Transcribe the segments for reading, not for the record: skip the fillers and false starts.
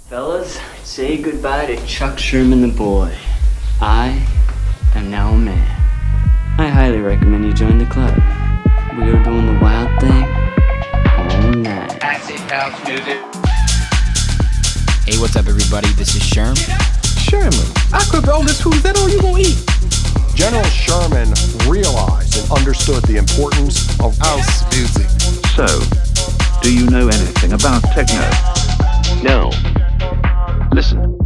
Fellas, say goodbye to Chuck Sherman the boy. I am now a man. I highly recommend you join the club. We are doing the wild thing all night. Acid house music. Hey, what's up, everybody? This is Sherm. Sherman, I cooked all this food. Is that all you gonna eat? General Sherman realized and understood the importance of house music. So, do you know anything about techno? No. Listen.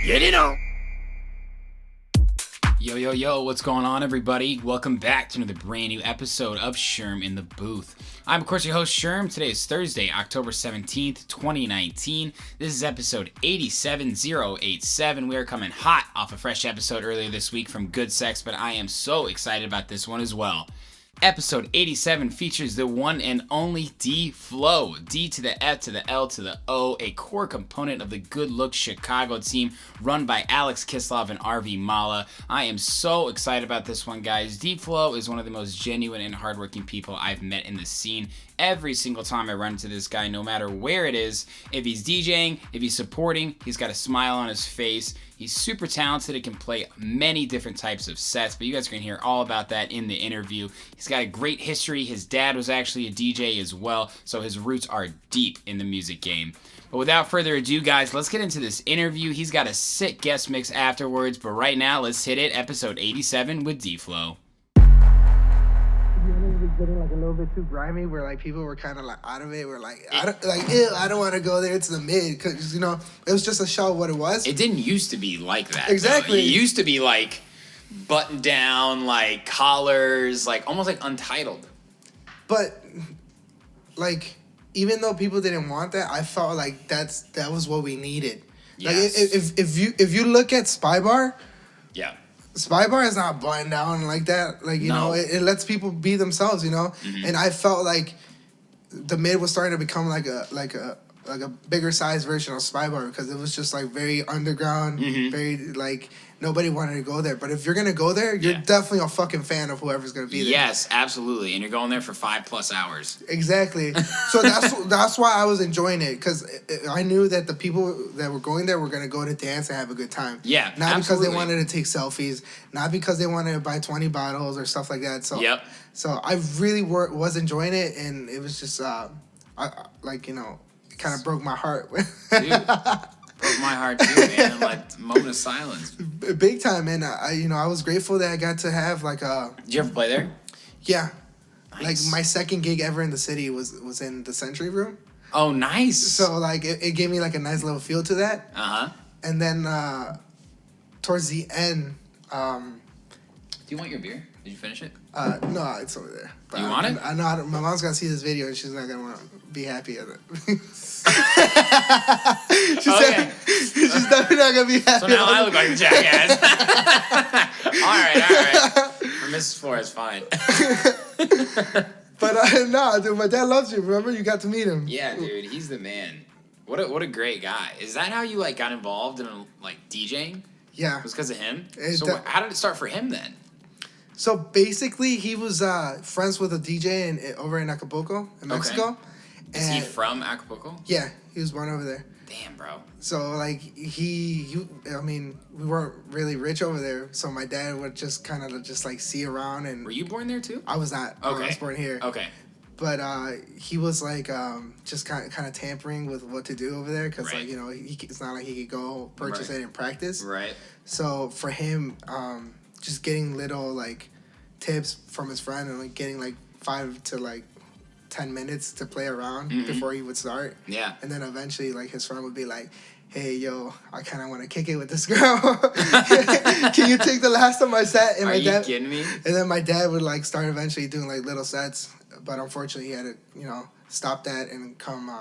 Get it on. Yo, what's going on, everybody? Welcome back to another brand new episode of Sherm In The Booth. I'm, of course, your host, Sherm. Today is Thursday, October 17th, 2019. This is episode 87087. We are coming hot off a fresh episode earlier this week from Good Sex, but I am so excited about this one as well. Episode 87 features the one and only DFLO, D to the F to the L to the O, a core component of the Good Look Chicago team run by Alex Kislov and RV Mala. I am so excited about this one, guys. DFLO is one of the most genuine and hardworking people I've met in the scene. Every single time I run into this guy, no matter where it is, if he's DJing, if he's supporting, he's got a smile on his face. He's super talented and can play many different types of sets, but you guys are going to hear all about that in the interview. He's got a great history. His dad was actually a DJ as well, so his roots are deep in the music game. But without further ado, guys, let's get into this interview. He's got a sick guest mix afterwards, but right now, let's hit it. Episode 87 with DFLO. Getting like a little bit too grimy, where like people were kind of like out of it. We're like, ew, I don't want to go there. It's the mid, because it was just a show of what it was. It didn't used to be like that. Exactly. Though. It used to be like button down, like collars, like almost like Untitled. But like, even though people didn't want that, I felt like that was what we needed. Yes. Like if you look at Spy Bar, yeah. Spy Bar is not buttoned down like that. Like, you know, it lets people be themselves, you know? Mm-hmm. And I felt like the mid was starting to become like a bigger size version of Spy Bar, because it was just like very underground, very like nobody wanted to go there. But if you're gonna go there, you're definitely a fucking fan of whoever's gonna be there. Yes, absolutely. And you're going there for 5+ hours. Exactly. So that's why I was enjoying it, because I knew that the people that were going there were gonna go to dance and have a good time. Yeah, not absolutely. because they wanted to take selfies, not because they wanted to buy 20 bottles or stuff like that. So So I really was enjoying it, and it was just it kind of broke my heart. Dude, broke my heart too, man. Like, moment of silence. Big time, man. I was grateful that I got to have like a... Did you ever play there? Yeah. Nice. Like, my second gig ever in the city was in the Century Room. Oh, nice. So, like, it gave me like a nice little feel to that. Uh-huh. And then towards the end... Do you want your beer? Did you finish it? No, it's over there. But Do you want it? I know my mom's gonna see this video and she's not gonna want to be happy at it. She's definitely not gonna be happy. So now I look like a jackass. All right. For Mrs. Flores, fine. But no, dude, my dad loves you. Remember, you got to meet him. Yeah, dude, he's the man. What a great guy. Is that how you like got involved in like DJing? Yeah. It was because of him? How did it start for him then? So basically, he was friends with a DJ over in Acapulco, in Mexico. Okay. Is he from Acapulco? Yeah, he was born over there. Damn, bro. So like we weren't really rich over there, so my dad would just kind of just like see around. And were you born there too? I was not. Okay. I was born here. Okay. But he was like just kind of tampering with what to do over there, because like it's not like he could go purchase it and practice. Right. So for him, just getting little like tips from his friend and like getting like 5 to like 10 minutes to play around before he would start. Yeah. And then eventually like his friend would be like, hey, yo, I kind of want to kick it with this girl. Can you take the last of my set? And Are you kidding me? And then my dad would like start eventually doing like little sets, but unfortunately he had to, stop that and come,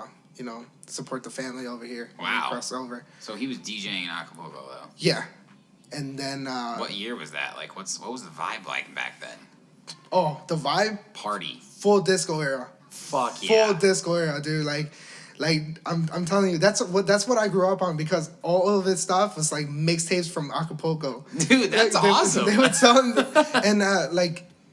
support the family over here. Wow. Cross over. So he was DJing in Acapulco though. Yeah. And then... what year was that? Like, what was the vibe like back then? Oh, the vibe? Party. Full disco era. Fuck yeah. Full disco era, dude. Like I'm telling you, that's what I grew up on, because all of this stuff was like mixtapes from Acapulco. Dude, that's awesome. They would sell them, and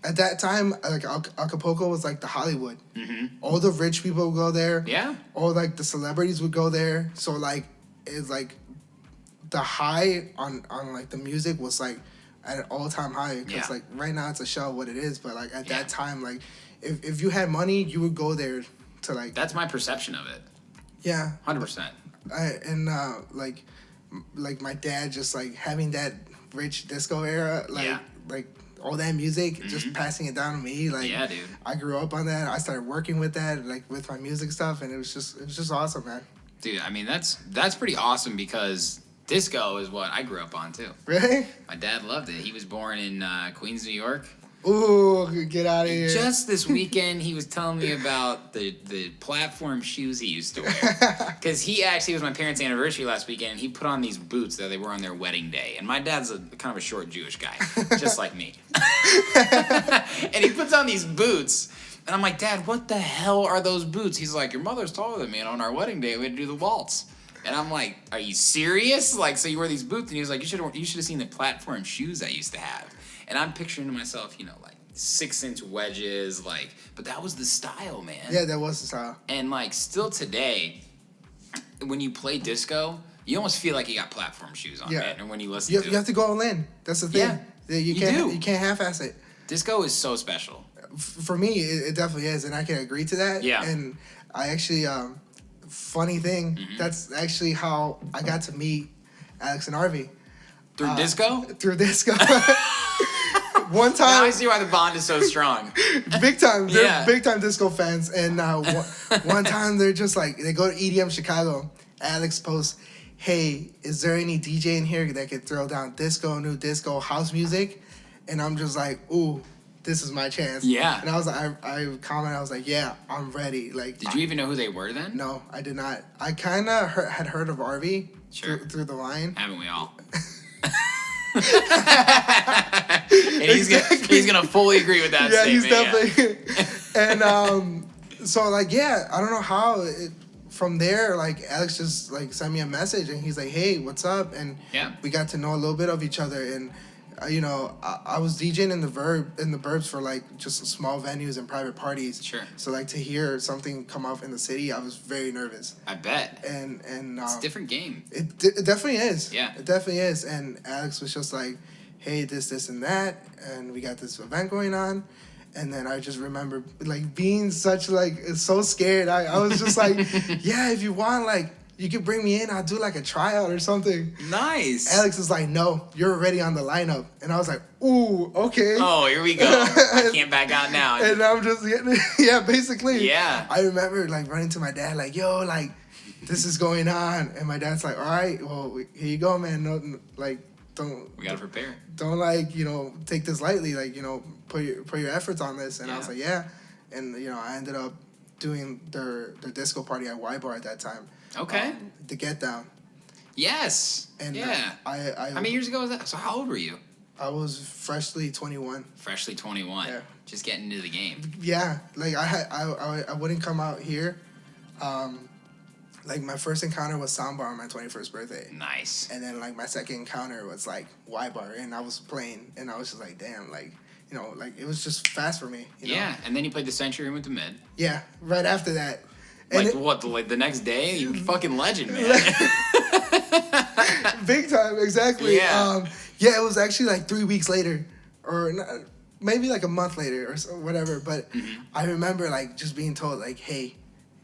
at that time, like Acapulco was like the Hollywood. Mm-hmm. All the rich people would go there. Yeah. All like the celebrities would go there. So like it's like the high on like the music was like at an all-time high. Because like right now it's a show what it is, but like at that time, like if you had money, you would go there to like. That's my perception of it. Yeah. 100%. Like my dad just like having that rich disco era, like all that music, just passing it down to me. Like, yeah, dude. I grew up on that. I started working with that, like with my music stuff, and it was just awesome, man. Dude, I mean that's pretty awesome because disco is what I grew up on too. Really? My dad loved it. He was born in Queens, New York. Ooh, get out of here. Just this weekend, he was telling me about the platform shoes he used to wear. Because it was my parents' anniversary last weekend, and he put on these boots that they wore on their wedding day. And my dad's kind of a short Jewish guy, just like me. And he puts on these boots, and I'm like, Dad, what the hell are those boots? He's like, your mother's taller than me, and on our wedding day, we had to do the waltz. And I'm like, are you serious? Like, so you wear these boots? And he was like, you should have seen the platform shoes I used to have. And I'm picturing to myself, like 6-inch wedges, but that was the style, man. Yeah, that was the style. And like still today, when you play disco, you almost feel like you got platform shoes on, man. And when you listen to it. You have to go all in. That's the thing. Yeah, you can't half-ass it. Disco is so special. For me, it definitely is, and I can agree to that. Yeah. And I actually, funny thing, that's actually how I got to meet Alex and Arvy. Through disco? Through disco. One time, now I see why the bond is so strong. Big time. They're big time disco fans. And one time they're just like, they go to EDM Chicago. Alex posts, hey, is there any DJ in here that could throw down disco, new disco, house music? And I'm just like, ooh, this is my chance. Yeah. And I was like, I commented, I was like, yeah, I'm ready. Like, did you even know who they were then? No, I did not. I kind of had heard of Arvy through the line. Haven't we all? And he's gonna fully agree with that statement. Yeah, he's definitely. And so like I don't know how from there like Alex just like sent me a message and he's like, hey, what's up? And we got to know a little bit of each other. And I was DJing in the burbs for like just small venues and private parties. Sure. So like to hear something come off in the city, I was very nervous. I bet. And it's a different game. It definitely is. Yeah. It definitely is. And Alex was just like, hey, this and that, and we got this event going on. And then I just remember like being such like so scared. I was just like, yeah, if you want, like you could bring me in. I'll do like a tryout or something. Nice. Alex is like, no, you're already on the lineup. And I was like, ooh, okay. Oh, here we go. I can't back out now. And I'm just, basically. Yeah. I remember like running to my dad like, yo, like this is going on. And my dad's like, all right, well, here you go, man. No, like, don't. We gotta prepare. Don't like, take this lightly. Like, put your efforts on this. And I was like, yeah. And, I ended up doing their disco party at Y Bar at that time. Okay. The Get Down. Yes. And how many years ago was that? So how old were you? I was freshly 21. Freshly 21. Yeah. Just getting into the game. Yeah. Like I wouldn't come out here. Like my first encounter was Soundbar on my 21st birthday. Nice. And then like my second encounter was like Y Bar, and I was playing, and I was just like, damn, like like it was just fast for me. Yeah. And then you played the Century Room with the Mid. Yeah. Right after that. And the next day? You fucking legend, man. Big time, exactly. Yeah. It was actually like 3 weeks later, or maybe like a month later, or whatever. But I remember like just being told like, hey,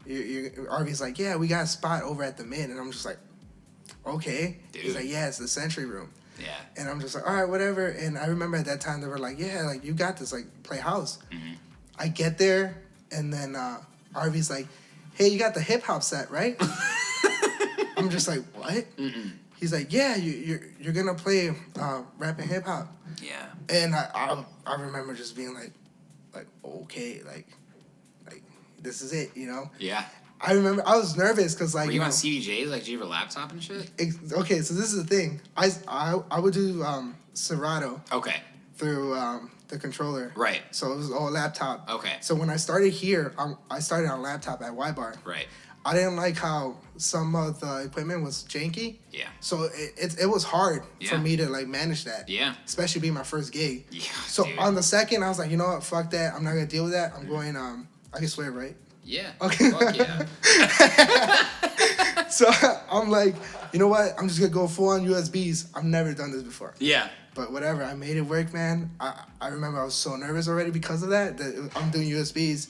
Arvy's like, yeah, we got a spot over at the Mid, and I'm just like, okay. Dude. He's like, yeah, it's the Century Room. Yeah. And I'm just like, all right, whatever. And I remember at that time they were like, yeah, like you got this, like play house. I get there, and then Arvy's like, hey, you got the hip hop set, right? I'm just like, what? He's like, yeah, you're gonna play rap and hip hop. Yeah. And I remember just being like okay, like this is it, Yeah. I remember I was nervous because like. Were you on CDJs? Like, did you have a laptop and shit? Okay, so this is the thing. I would do Serato. Okay. Through the controller. Right. So it was all laptop. Okay. So when I started here, I started on laptop at Y Bar. Right. I didn't like how some of the equipment was janky. Yeah. So it was hard for Yeah. me to like manage that. Yeah. Especially being my first gig. Yeah, So dude. on the second, I was like, you know what? Fuck that. I'm not gonna deal with that. I'm going. I can swear, right? Yeah. Okay. Fuck yeah. So I'm like, you know what? I'm just gonna go full on USBs. I've never done this before. Yeah. But whatever, I made it work, man. I remember I was so nervous already because of that I'm doing USBs,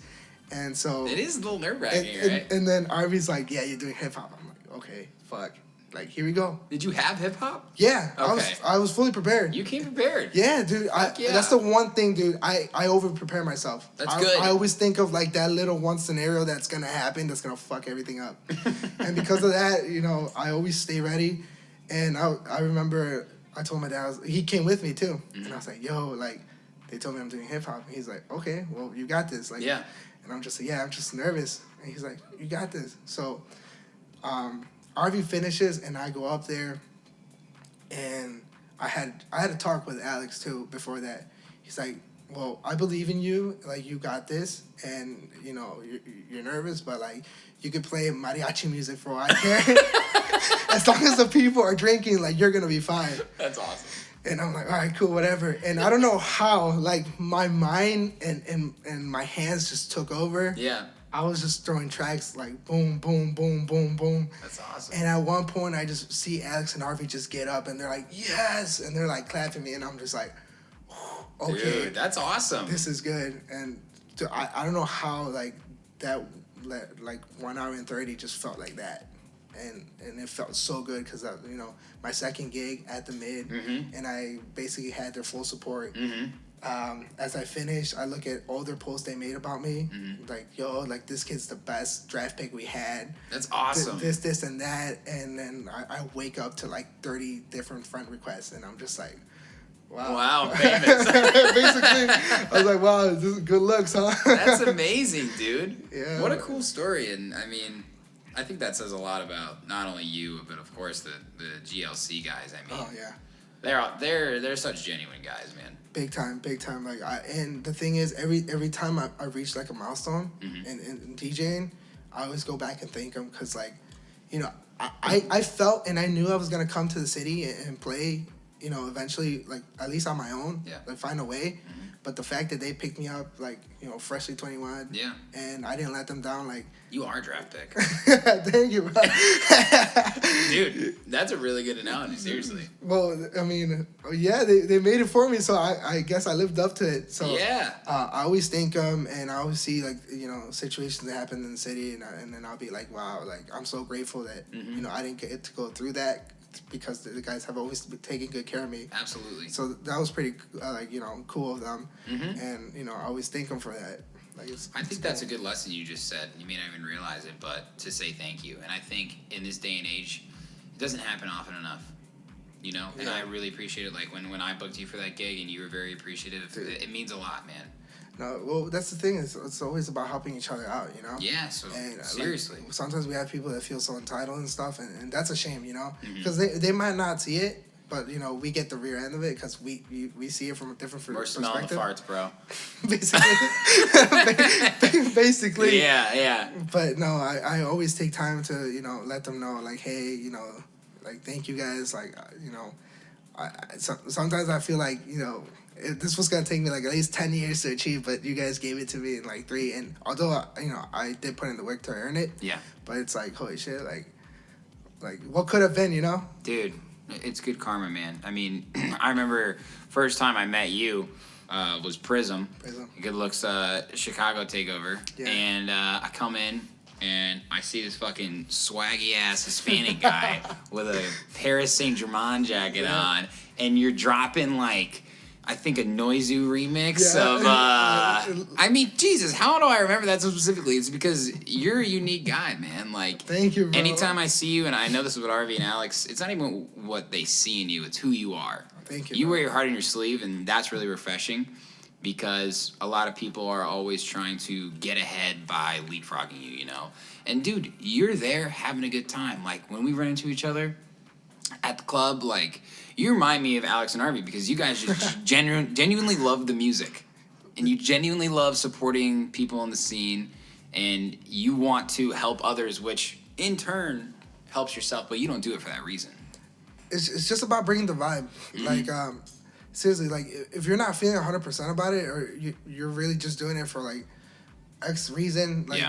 and so It is a little nerve-wracking, right? And then Arby's like, yeah, you're doing hip hop. I'm like, okay, fuck, like here we go. Did you have hip-hop? Yeah, Okay. I was fully prepared. You came prepared. Yeah, dude. yeah. That's the one thing, dude. I over prepare myself. That's good. I always think of like that little one scenario that's gonna happen that's gonna fuck everything up, and because of that, you know, I always stay ready. And I remember I told my dad, he came with me too, and I was like, yo, like they told me I'm doing hip hop. He's like, okay, well you got this, like, Yeah. And I'm just like, yeah, I'm just nervous, and he's like, you got this. So, RV finishes, and I go up there, and I had a talk with Alex too before that. He's like, well, I believe in you, like you got this, and you know you're nervous, but like you could play mariachi music for all I care. As long as the people are drinking, like you're gonna be fine. That's awesome. And I'm like, all right, cool, whatever. And I don't know how, like my mind and my hands just took over. Yeah. I was just throwing tracks like boom, boom, boom, boom, boom. That's awesome. And at one point, I just see Alex and Harvey just get up, and they're like, yes! And they're like clapping me, and I'm just like, okay. Dude, that's awesome. This is good. And I don't know how, like, that, like, 1 hour and 30 just felt like that. And it felt so good because, you know, my second gig at the Mid, and I basically had their full support. As I finished, I look at all their posts they made about me. Like, yo, like, this kid's the best draft pick we had. That's awesome. This, and that. And then I wake up to, like, 30 different friend requests, and I'm just like, wow, famous. Basically, I was like, wow, this is good looks, huh? That's amazing, dude. Yeah. What a cool story. And, I mean, I think that says a lot about not only you, but, of course, the GLC guys. I mean, Oh, yeah. They're such genuine guys, man. Big time. Like, and the thing is, every time I reach like a milestone in DJing, I always go back and thank them because, like, you know, I felt and I knew I was gonna come to the city and play, you know, eventually, like at least on my own, like find a way. But the fact that they picked me up, like, you know, freshly 21, and I didn't let them down, like. You are a draft pick. Thank you, bro. Dude, that's a really good analogy, seriously. Well, I mean, yeah, they made it for me, so I guess I lived up to it. So yeah, I always thank them, and I always see, like, you know, situations that happen in the city, and then I'll be like, wow, like, I'm so grateful that, you know, I didn't get to go through that because the guys have always been taking good care of me. Absolutely. So that was pretty, like, you know, cool of them, and, you know, I always thank them for that. Like, I think that's a good lesson you just said. You may not even realize it, but to say thank you. And I think in this day and age, it doesn't happen often enough, you know? And I really appreciate it. Like, when I booked you for that gig and you were very appreciative, it means a lot, man. No, well, that's the thing. It's always about helping each other out, you know? Yeah, so and, seriously. Like, sometimes we have people that feel so entitled and stuff, and that's a shame, you know? Because they might not see it, but, you know, we get the rear end of it because we see it from a different perspective. We're smelling the farts, bro. Basically. Yeah. But, no, I always take time to, you know, let them know, like, hey, you know, like, thank you guys. Like, you know, sometimes I feel like, you know, this was going to take me, like, at least 10 years to achieve, but you guys gave it to me in, like, 3. And although, you know, I did put in the work to earn it. Yeah. But it's like, holy shit, like what could have been, you know? Dude, it's good karma, man. I mean, I remember first time I met you was Prism. Good looks Chicago takeover. Yeah. And I come in and I see this fucking swaggy ass Hispanic guy with a Paris Saint-Germain jacket on, and you're dropping like, I think, a Noizu remix of, I mean, Jesus, how do I remember that so specifically? It's because you're a unique guy, man. Like, thank you, bro. Anytime I see you, and I know this is what RV and Alex, it's not even what they see in you, it's who you are. Thank you, You bro. wear your heart on your sleeve, and that's really refreshing because a lot of people are always trying to get ahead by leapfrogging you, you know? And, dude, you're there having a good time. Like, when we run into each other at the club, like, you remind me of Alex and RV because you guys just genuinely love the music. And you genuinely love supporting people in the scene. and you want to help others, which in turn helps yourself, but you don't do it for that reason. It's just about bringing the vibe. Like, seriously, like, if you're not feeling 100% about it, or you're really just doing it for, like, X reason, like,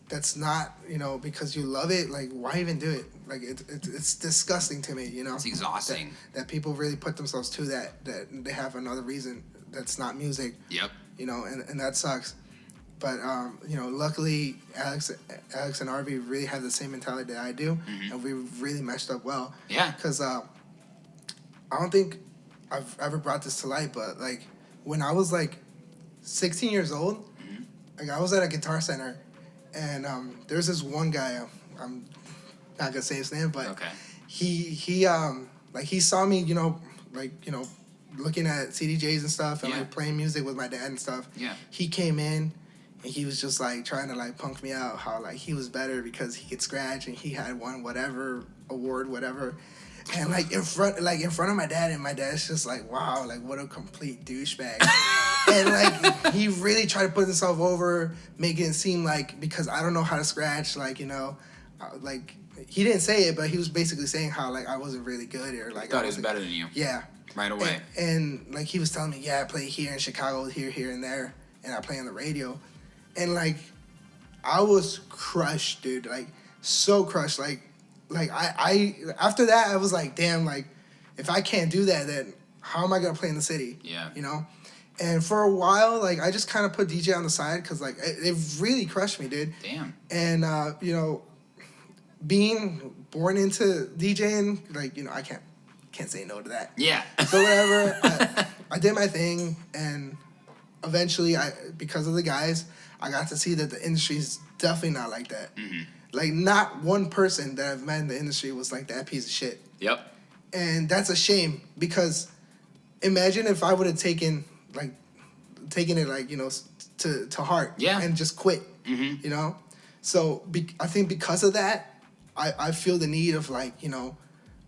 that's not, you know, because you love it, like, why even do it? Like, it's disgusting to me, you know? It's exhausting. That people really put themselves to that they have another reason that's not music. Yep. You know, and that sucks. But, you know, luckily, Alex and Arby really have the same mentality that I do, and we really meshed up well. Yeah. Because I don't think I've ever brought this to light, but, like, when I was, like, 16 years old, like, I was at a Guitar Center, and there's this one guy, I'm not going to say his name, but he saw me, you know, like, you know, looking at CDJs and stuff, and, like, playing music with my dad and stuff. Yeah. He came in, and he was just, like, trying to, like, punk me out, how, like, he was better because he could scratch, and he had won whatever award, whatever. And, like, in front of my dad, and my dad's just like, wow, like, what a complete douchebag. And, like, he really tried to put himself over, making it seem like, because I don't know how to scratch, like, you know, like, he didn't say it, but he was basically saying how, like, I wasn't really good, or, like, thought he was better than you. Yeah. Right away. And, like, he was telling me, I play here in Chicago, here, and there, and I play on the radio. And, like, I was crushed, dude. Like, so crushed. Like I after that, I was like, damn, like, if I can't do that, then how am I going to play in the city? Yeah. You know? And for a while, like, I just kind of put DJ on the side because, like, it really crushed me, dude. Damn. And, you know, being born into DJing, like, you know, I can't say no to that. Yeah. So whatever, I did my thing, and eventually, because of the guys, I got to see that the industry is definitely not like that. Like, not one person that I've met in the industry was like that piece of shit. Yep. And that's a shame, because imagine if I would have taken it, like, you know, to heart. Yeah. And just quit. You know? So I think because of that, I feel the need of, like, you know,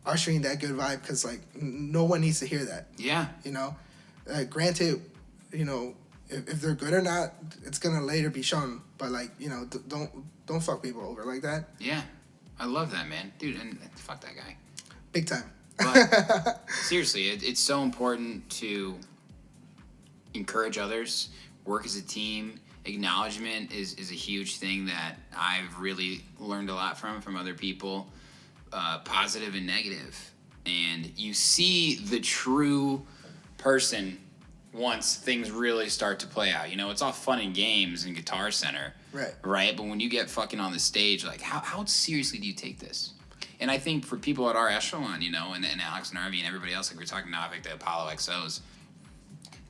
ushering that good vibe, because, like, no one needs to hear that. Yeah. You know? Granted, you know, if they're good or not, it's gonna later be shown. But, like, you know, don't fuck people over like that. Yeah, I love that, man, dude. And fuck that guy. Big time. But seriously, it's so important to encourage others, work as a team. Acknowledgement is a huge thing that I've really learned a lot from other people, positive and negative. And you see the true person once things really start to play out. You know, it's all fun and games in Guitar Center. Right. Right? But when you get fucking on the stage, like, how seriously do you take this? And I think for people at our echelon, you know, and Alex and Arby and everybody else, like we're talking now, like the Apollo XOs,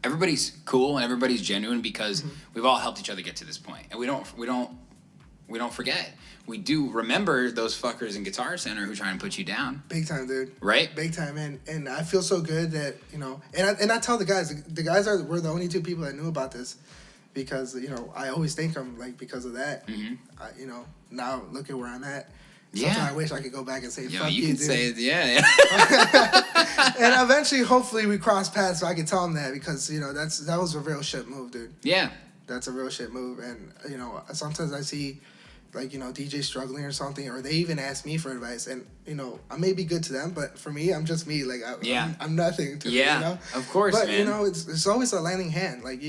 everybody's cool and everybody's genuine because we've all helped each other get to this point. And we don't forget. We do remember those fuckers in Guitar Center who try and put you down. Big time, dude. Right? Big time, man. And I feel so good that, you know, and I tell the guys were the only two people that knew about this, because, you know, I always thank them, like, because of that. You know, now look at where I'm at. Sometimes I wish I could go back and say, fuck you, dude. Say it, yeah. And eventually, hopefully, we cross paths so I can tell them that, because, you know, that was a real shit move, dude. Yeah. That's a real shit move. And, you know, sometimes I see, like, you know, DJs struggling or something, or they even ask me for advice, and, you know, I may be good to them, but for me, I'm just me. Like, I'm nothing to them, you know? Of course, but, man. You know, it's always a lending hand. Like,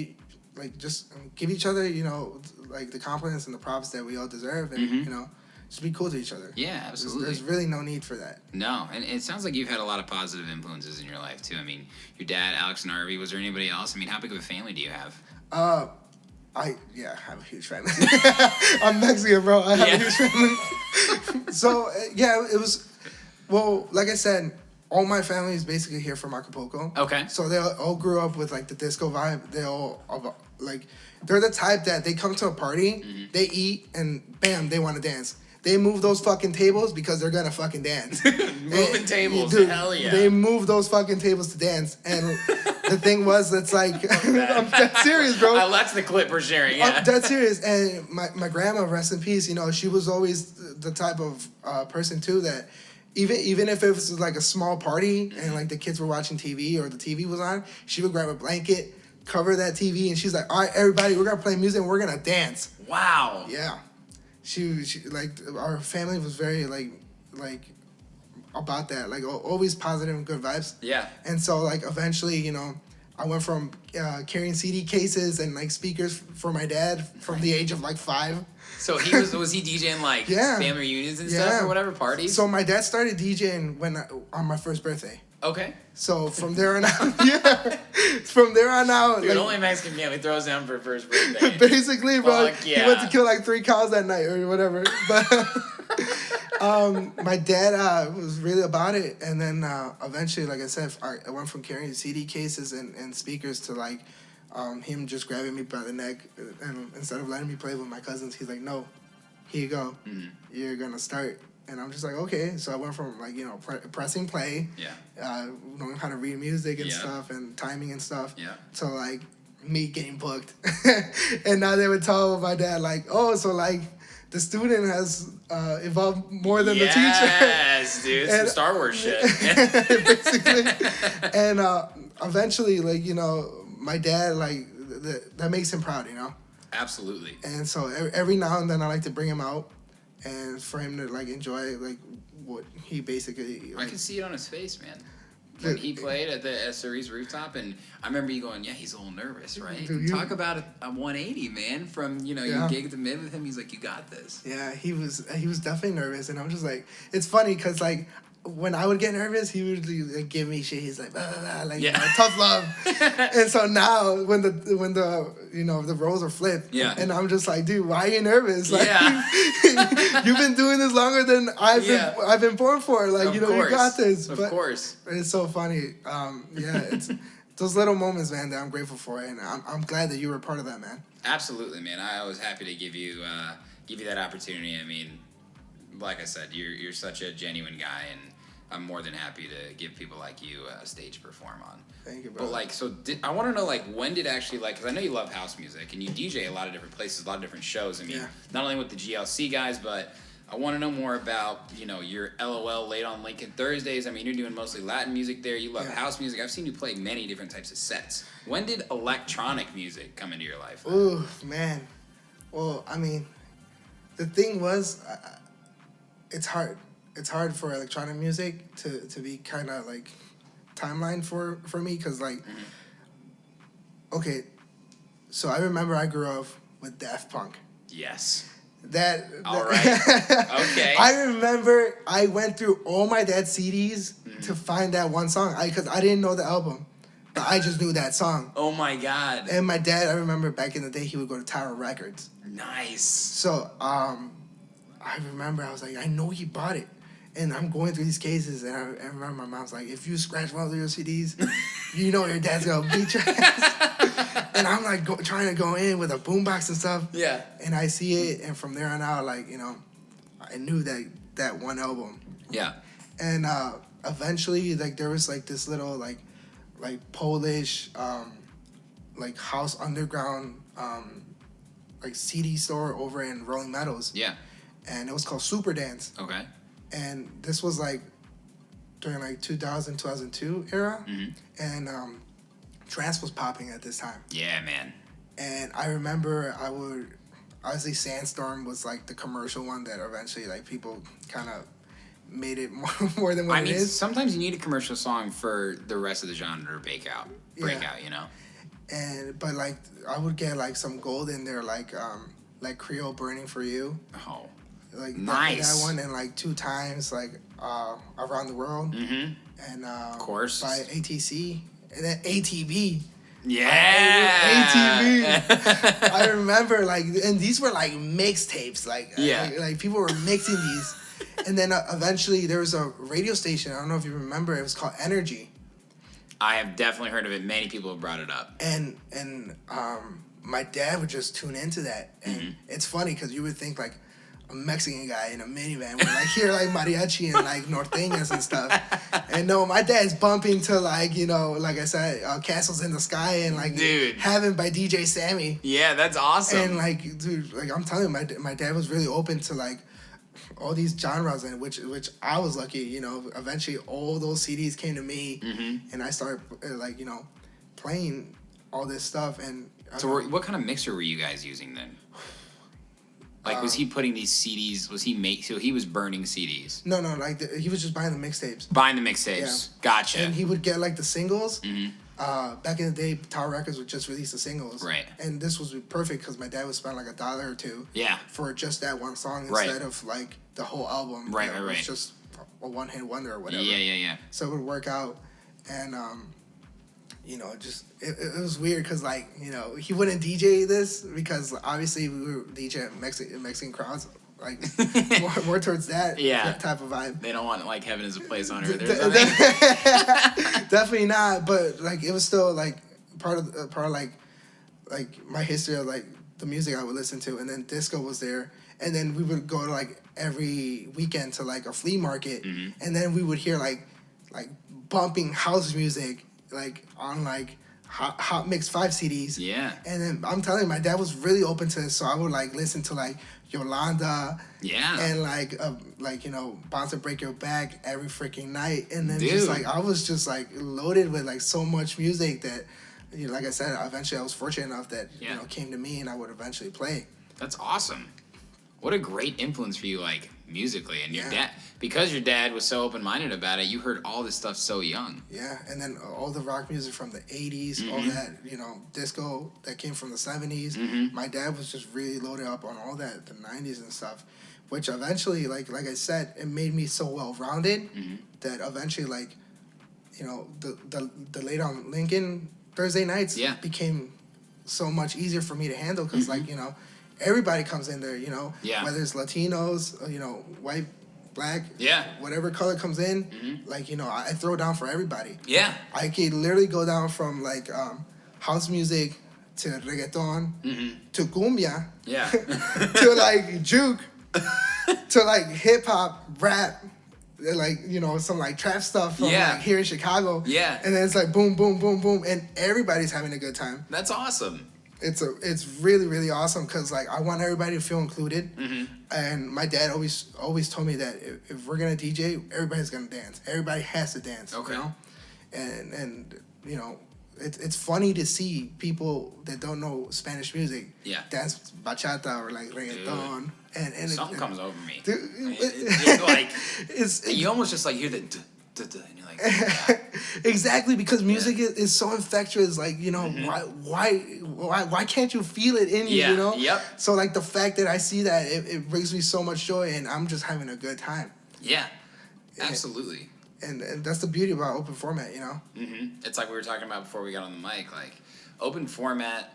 just give each other, you know, like, the compliments and the props that we all deserve, and, you know, just be cool to each other. Yeah, absolutely. There's really no need for that. No, and it sounds like you've had a lot of positive influences in your life, too. I mean, your dad, Alex and Arby, was there anybody else? I mean, how big of a family do you have? I have a huge family. I'm Mexican, bro. I have a huge family. So, it was, well, like I said, all my family is basically here from Acapulco. Okay. So they all grew up with, like, the disco vibe. They all, like, they're the type that they come to a party, they eat, and bam, they want to dance. They move those fucking tables because they're gonna fucking dance. Moving tables, dude, hell yeah. They move those fucking tables to dance. And the thing was, it's like, I'm dead serious, bro. That's the clip we're sharing, yeah. I'm dead serious. And my grandma, rest in peace, you know, she was always the type of person, too, that even if it was like a small party and, like, the kids were watching TV or the TV was on, she would grab a blanket, cover that TV, and she's like, all right, everybody, we're gonna play music and we're gonna dance. Wow. Yeah, she like our family was very like about that, like always positive and good vibes. Yeah. And so like eventually, you know, I went from carrying CD cases and like speakers for my dad from the age of like 5. So he was he DJing like family reunions and stuff or whatever, parties? So my dad started DJing on my first birthday. Okay. So from there on out, from there on out, Dude, like, only Mexican family throws down for first birthday. Basically, bro, Fuck yeah. he went to kill like 3 cows that night or whatever. But my dad was really about it, and then eventually, like I said, I went from carrying CD cases and speakers to like him just grabbing me by the neck, and instead of letting me play with my cousins, he's like, "No, here you go, you're gonna start." And I'm just like, okay. So I went from like, you know, pressing play, knowing how to read music and stuff and timing and stuff, to like me getting booked. And now they would tell my dad like, oh, so like the student has evolved more than the teacher. Yes, dude. Some Star Wars shit. Basically. And eventually, like, you know, my dad, like, that makes him proud, you know? Absolutely. And so every now and then I like to bring him out. And for him to like enjoy like what he basically, like, I can see it on his face, man. When he played at the SRE's rooftop, and I remember you going, "Yeah, he's a little nervous, right?" Talk about a 180, man. From you gig at the mid with him, he's like, "You got this." Yeah, he was definitely nervous, and I'm just like, it's funny because like when I would get nervous, he would like, give me shit. He's like, blah, blah, blah, like tough love. And so now when the you know the roles are flipped, and I'm just like, dude, why are you nervous? Like, you've been doing this longer than I've been born for. Like, of you know, course. You got this. Of course. It's so funny. It's those little moments, man, that I'm grateful for, and I'm glad that you were a part of that, man. Absolutely, man. I was happy to give you that opportunity. I mean, like I said, you're such a genuine guy, and I'm more than happy to give people like you a stage to perform on. Thank you, bro. But like, so I want to know, like, when did actually, like, because I know you love house music and you DJ a lot of different places, a lot of different shows. I mean, not only with the GLC guys, but I want to know more about, you know, your LOL Late on Lincoln Thursdays. I mean, you're doing mostly Latin music there. You love house music. I've seen you play many different types of sets. When did electronic music come into your life? Ooh, man. Well, I mean, the thing was, it's hard. It's hard for electronic music to be kind of like timeline for me because like okay, so I remember I grew up with Daft Punk. Yes. All right. Okay. I remember I went through all my dad's CDs to find that one song because I didn't know the album, but I just knew that song. Oh my God. And my dad, I remember back in the day, he would go to Tower Records. Nice. So I remember I was like, I know he bought it. And I'm going through these cases, and I remember my mom's like, if you scratch one of your CDs, you know your dad's going to beat your ass. And I'm like trying to go in with a boombox and stuff. Yeah. And I see it, and from there on out, like, you know, I knew that one album. Yeah. And eventually, like, there was, like, this little, like Polish, like, house underground, like, CD store over in Rolling Meadows. Yeah. And it was called Super Dance. Okay. And this was like during like 2000, 2002 era. And trance was popping at this time. Yeah, man. And I remember obviously Sandstorm was like the commercial one that eventually like people kind of made it more than what it is. Sometimes you need a commercial song for the rest of the genre to break out, you know? But like I would get like some gold in there like Creole Burning for You. Oh. Like nice. that one, and like 2 times like Around the World, and of course by ATC, and then ATB. Yeah, ATB. I remember like, and these were like mixtapes, like people were mixing these, and then eventually there was a radio station. I don't know if you remember. It was called Energy. I have definitely heard of it. Many people have brought it up. And my dad would just tune into that, and it's funny because you would think like a Mexican guy in a minivan would like hear like mariachi and like norteñas and stuff. And no, my dad's bumping to like, you know, like I said, Castles in the Sky and like Heaven by DJ Sammy. Yeah, that's awesome. And like, dude, like I'm telling you, my dad was really open to like all these genres, and which I was lucky, you know. Eventually, all those CDs came to me, and I started like, you know, playing all this stuff. And so what kind of mixer were you guys using then? Like, was he putting these CDs? So he was burning CDs? No, like he was just buying the mixtapes. Buying the mixtapes. Yeah. Gotcha. And he would get like the singles. Back in the day, Tower Records would just release the singles. Right. And this was perfect because my dad would spend like $1 or $2. Yeah. For just that one song instead of like the whole album. Right. It was just a one-hit wonder or whatever. Yeah. So it would work out, and you know, just it was weird because, like, you know, he wouldn't DJ this because obviously we were DJing Mexican crowds, like more towards that type of vibe. They don't want like Heaven Is a Place on Earth or something. Definitely not. But like it was still like part of like my history of like the music I would listen to, and then disco was there, and then we would go to like every weekend to like a flea market, and then we would hear like bumping house music. Like on like hot mix 5 CDs. Yeah. And then I'm telling you, my dad was really open to this, so I would like listen to like Yolanda. Yeah. And like you know, Bounce and Break Your Back every freaking night, and then Dude. just like I was just like loaded with like so much music that, you know, like I said, eventually I was fortunate enough that you know came to me and I would eventually play. That's awesome. What a great influence for you, like musically, and your dad, because your dad was so open-minded about it. You heard all this stuff so young. Yeah, and then all the rock music from the 80s, all that, you know, disco that came from the 70s. My dad was just really loaded up on all that, the 90s and stuff, which eventually, like I said, it made me so well-rounded that eventually, like, you know, the Late on Lincoln Thursday nights became so much easier for me to handle because, like, you know, everybody comes in there, you know, whether it's Latinos, you know, white, black, whatever color comes in, like, you know, I throw down for everybody. Yeah. I could literally go down from, like, house music to reggaeton to cumbia to, like, juke to, like, hip-hop, rap, like, you know, some, like, trap stuff from, like, here in Chicago. Yeah. And then it's like boom, boom, boom, boom, and everybody's having a good time. That's awesome. It's really, really awesome because, like, I want everybody to feel included. And my dad always told me that if we're going to DJ, everybody's going to dance. Everybody has to dance, you know? And you know, it's funny to see people that don't know Spanish music dance bachata or, like, reggaeton. And something comes over me. Dude, it's you almost just, like, hear the... and you're like, exactly, because music is so infectious. Like, you know, why can't you feel it in you? You know. Yep. So, like, the fact that I see that, it brings me so much joy, and I'm just having a good time. Yeah, absolutely. And that's the beauty about open format, you know. It's like we were talking about before we got on the mic. Like, open format,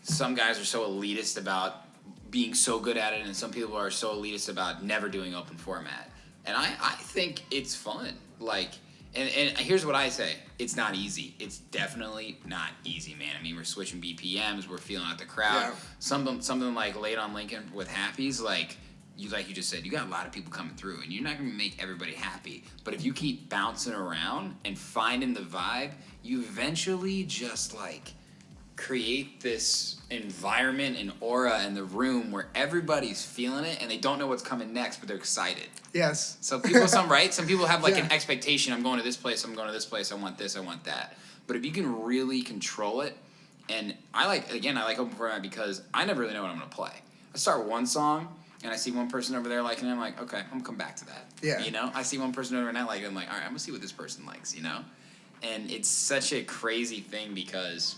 some guys are so elitist about being so good at it, and some people are so elitist about never doing open format. And I think it's fun. Like, and here's what I say. It's not easy. It's definitely not easy, man. I mean, we're switching BPMs. We're feeling out the crowd. Yeah. Something like Late on Lincoln with Happy's, like you just said, you got a lot of people coming through, and you're not going to make everybody happy. But if you keep bouncing around and finding the vibe, you eventually just, like, create this environment and aura in the room where everybody's feeling it and they don't know what's coming next, but they're excited. Yes. So some people have like an expectation. I'm going to this place. I'm going to this place. I want this. I want that. But if you can really control it, and I like open format because I never really know what I'm going to play. I start one song and I see one person over there liking it. I'm like, okay, I'm going to come back to that. Yeah. You know, I see one person over there not liking it. I'm like, all right, I'm going to see what this person likes, you know? And it's such a crazy thing because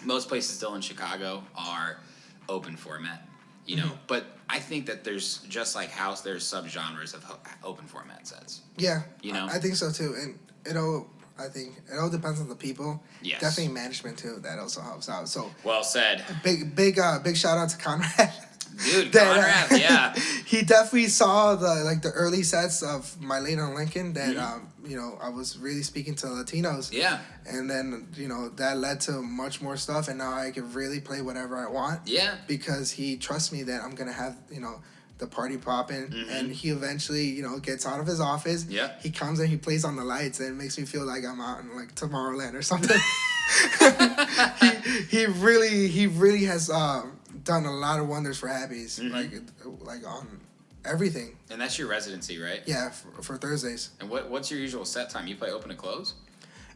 most places still in Chicago are open format, you know, but I think that there's, just like house, there's subgenres of open format sets. Yeah, you know, I think so too, and I think it all depends on the people. Yes, definitely management too. That also helps out. So well said. Big shout out to Conrad. Dude, Conrad, yeah. He definitely saw the early sets of my Late on Lincoln that you know, I was really speaking to Latinos. Yeah. And then, you know, that led to much more stuff, and now I can really play whatever I want. Yeah. Because he trusts me that I'm gonna have, you know, the party popping, and he eventually, you know, gets out of his office. Yeah. He comes and he plays on the lights, and it makes me feel like I'm out in like Tomorrowland or something. he really has done a lot of wonders for Happy's, like on everything. And that's your residency, right? Yeah, for Thursdays. And what's your usual set time? You play open to close?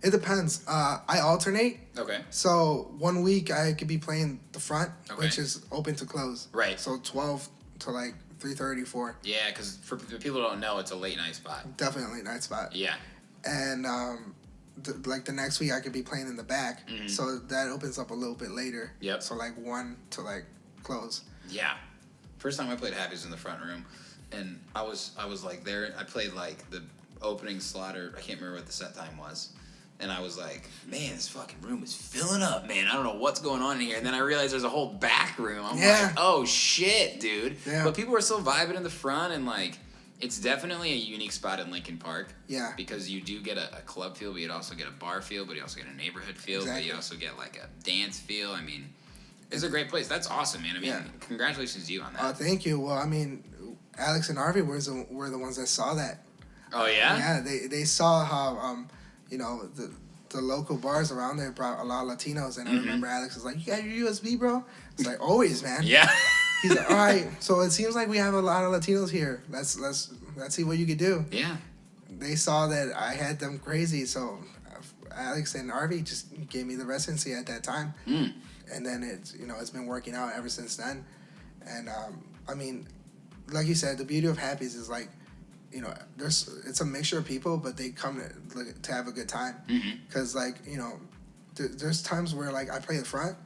It depends. I alternate. Okay. So 1 week I could be playing the front, Okay. which is open to close. Right. So 12 to like 3:30, 4. Yeah, because for the people who don't know, it's a late night spot. Definitely night spot. Yeah. And like the next week I could be playing in the back. Mhm. So that opens up a little bit later. Yep. So like 1 to like close. Yeah. First time I played Happy was in the front room, and I was like there. I played like the opening slot, or I can't remember what the set time was. And I was like, man, this fucking room is filling up, man. I don't know what's going on in here. And then I realized there's a whole back room. I'm like, oh, shit, dude. Yeah. But people were still vibing in the front, and, like, it's definitely a unique spot in Lincoln Park. Yeah. Because you do get a club feel, but you also get a bar feel, but you also get a neighborhood feel, but you also get, like, a dance feel. I mean, it's a great place. That's awesome, man. I mean, congratulations to you on that. Oh, thank you. Well, I mean, Alex and Harvey were the ones that saw that. Oh, yeah? Yeah, they saw how, you know, the local bars around there brought a lot of Latinos, and I remember Alex was like, "You got your USB, bro?" It's like, always, man. Yeah. He's like, "All right, so it seems like we have a lot of Latinos here. Let's see what you could do." Yeah. They saw that I had them crazy, so Alex and Harvey just gave me the residency at that time, and then it's been working out ever since then. And I mean, like you said, the beauty of Happy's is like, you know, it's a mixture of people, but they come to have a good time. Because like, you know, there's times where like I play the front,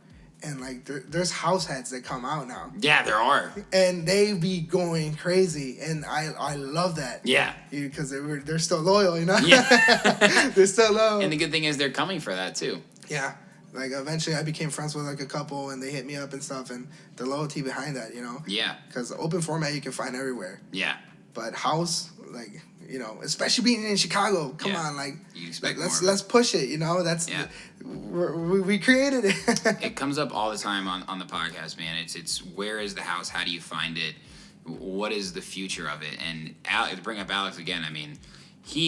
and like there's house heads that come out now. Yeah, there are. And they be going crazy, and I love that. Yeah. Because they're still loyal, you know. Yeah. They're still loyal. And the good thing is they're coming for that too. Yeah. Like eventually I became friends with like a couple, and they hit me up and stuff, and the loyalty behind that, you know. Yeah. Because open format you can find everywhere. Yeah. But house, like, you know, especially being in Chicago, come on, like, you expect let's push it, you know. That's we created it. It comes up all the time on the podcast, man. It's where is the house? How do you find it? What is the future of it? And to bring up Alex again, I mean,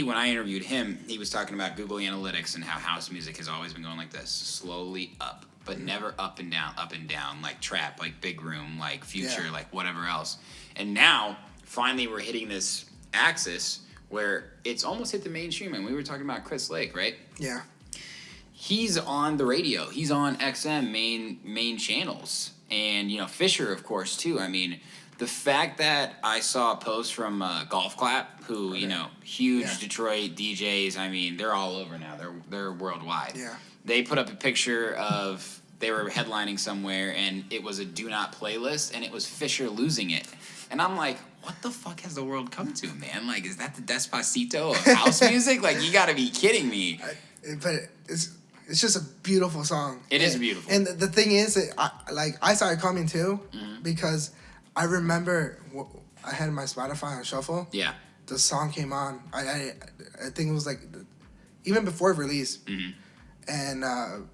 when I interviewed him, he was talking about Google Analytics and how house music has always been going like this, slowly up, but never up and down, like trap, like big room, like future, like whatever else. And now, finally, we're hitting this axis where it's almost hit the mainstream. And we were talking about Chris Lake, right? Yeah. He's on the radio. He's on XM main channels. And, you know, Fisher, of course, too. I mean, the fact that I saw a post from Golf Clap, who, you know, huge Detroit DJs, I mean, they're all over now. They're worldwide. Yeah. They put up a picture of, they were headlining somewhere, and it was a do not playlist, and it was Fisher losing it. And I'm like, what the fuck has the world come to, man? Like, is that the Despacito of house music? Like, you gotta be kidding me. But it's just a beautiful song. It is beautiful. And the thing is, I started coming too, because I remember I had my Spotify on shuffle. Yeah. The song came on. I think it was like even before it released, and